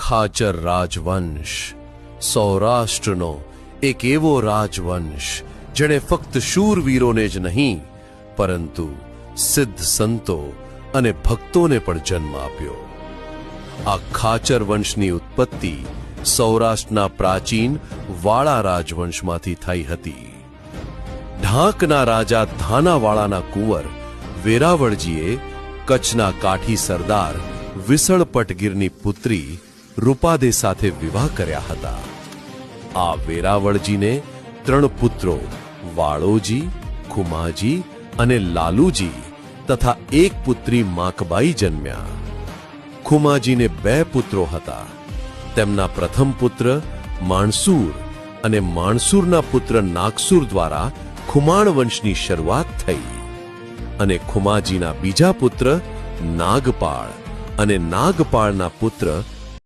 ખાચર રાજવંશ સૌરાષ્ટ્રનો એક એવો રાજવંશ જેણે ફક્ત શૂરવીરોને જ નહીં પરંતુ સિદ્ધ સંતો અને ભક્તોને પણ જન્મ આપ્યો. આ ખાચર વંશની ઉત્પત્તિ સૌરાષ્ટ્રના પ્રાચીન વાળા રાજવંશમાંથી થઈ હતી. ઢાંકના રાજા ધાનાવાળાના કુંવર વેરાવળજીએ કચ્છના કાઠી સરદાર વિસળ પટગીરની પુત્રી રૂપાદે સાથે વિવાહ કર્યા હતા. આ વેરાવળજીને 3 પુત્રો વાળોજી, ખુમાજી અને લાલુજી તથા 1 પુત્રી માકબાઈ જન્મ્યા. ખુમાજીને 2 પુત્રો હતા. તેમના પ્રથમ પુત્ર માણસુર અને માણસુરના પુત્ર નાગસુર દ્વારા ખુમાણ વંશની શરૂઆત થઈ અને ખુમાજીના બીજા પુત્ર નાગપાળ અને નાગપાળના પુત્ર